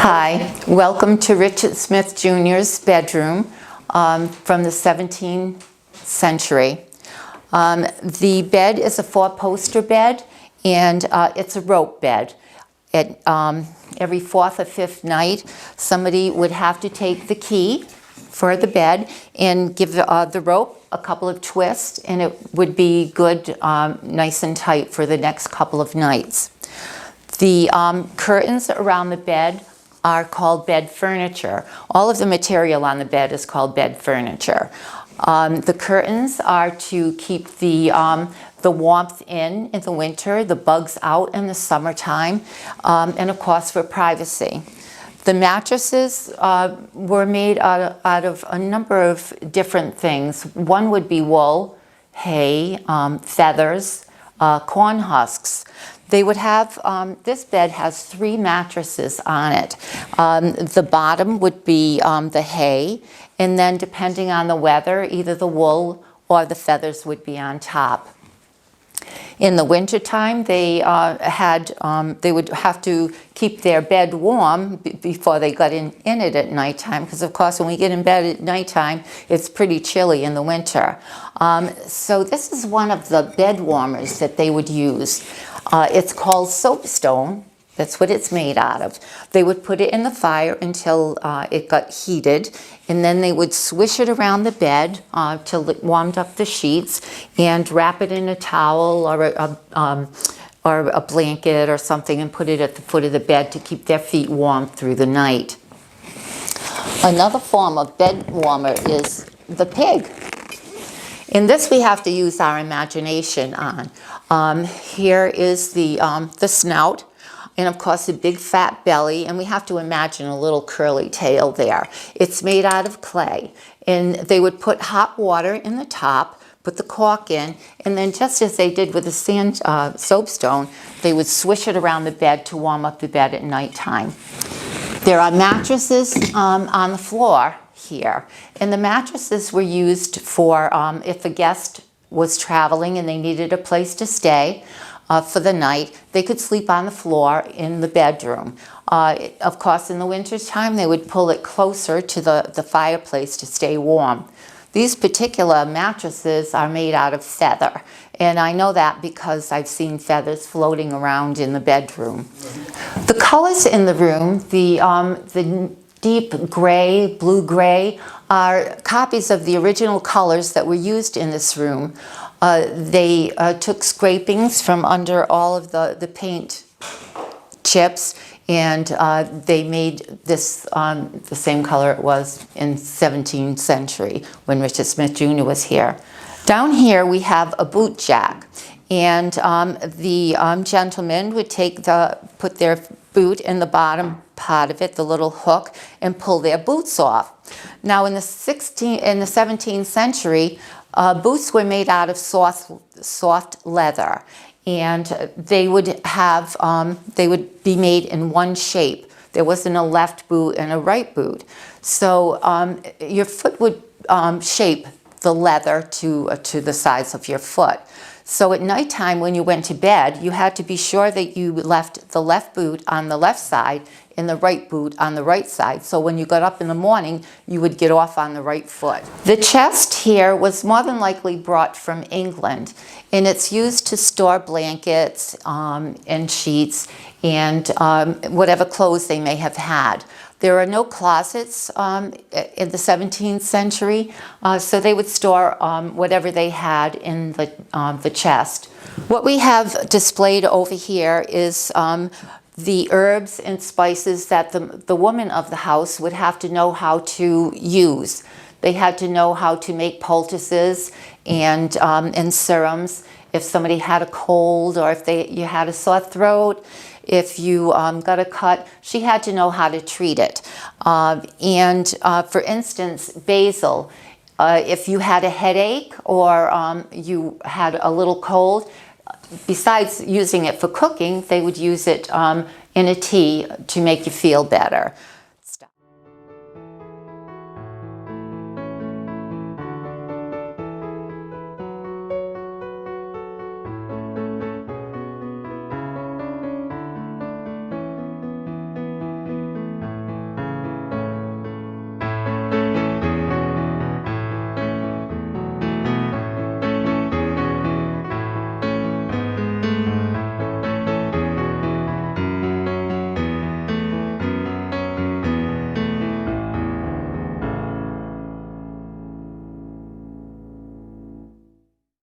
Hi, welcome to Richard Smith Jr.'s bedroom from the 17th century. The bed is a four-poster bed, and it's a rope bed. Every fourth or fifth night, somebody would have to take the key for the bed and give the rope a couple of twists, and it would be good, nice and tight for the next couple of nights. The curtains around the bed are called bed furniture. All of the material on the bed is called bed furniture. The curtains are to keep the warmth in the winter, the bugs out in the summertime, and of course for privacy. The mattresses were made out of a number of different things. One would be wool, hay, feathers, corn husks. They would have, this bed has 3 mattresses on it. The bottom would be the hay, and then depending on the weather, either the wool or the feathers would be on top. In the wintertime, they would have to keep their bed warm before they got in it at nighttime, because of course when we get in bed at nighttime, it's pretty chilly in the winter. So this is one of the bed warmers that they would use. It's called soapstone. That's what it's made out of. They would put it in the fire until it got heated, and then they would swish it around the bed till it warmed up the sheets, and wrap it in a towel or a blanket or something and put it at the foot of the bed to keep their feet warm through the night. Another form of bed warmer is the pig. In this we have to use our imagination on. Here is the snout, and of course a big fat belly, and we have to imagine a little curly tail there. It's made out of clay, and they would put hot water in the top, put the cork in, and then just as they did with the soapstone, they would swish it around the bed to warm up the bed at nighttime. There are mattresses on the floor here, and the mattresses were used for if a guest was traveling and they needed a place to stay for the night, they could sleep on the floor in the bedroom. Of course, in the winter's time, they would pull it closer to the fireplace to stay warm. These particular mattresses are made out of feather, and I know that because I've seen feathers floating around in the bedroom. The colors in the room, the deep gray, blue-gray, are copies of the original colors that were used in this room. They took scrapings from under all of the paint chips, and they made this the same color it was in 17th century when Richard Smith Jr. was here. Down here we have a boot jack, and the gentlemen would put their boot in the bottom part of it, the little hook, and pull their boots off. Now in the 17th century, boots were made out of soft leather, and they would be made in one shape. There wasn't a left boot and a right boot. So your foot would shape the leather to the size of your foot. So at nighttime when you went to bed, you had to be sure that you left the left boot on the left side and the right boot on the right side. So when you got up in the morning, you would get off on the right foot. The chest here was more than likely brought from England, and it's used to store blankets and sheets and whatever clothes they may have had. There are no closets in the 17th century, so they would store whatever they had in the chest. What we have displayed over here is the herbs and spices that the woman of the house would have to know how to use. They had to know how to make poultices and serums if somebody had a cold, or if you had a sore throat. If you got a cut, she had to know how to treat it. For instance, basil. If you had a headache or you had a little cold, besides using it for cooking, they would use it in a tea to make you feel better.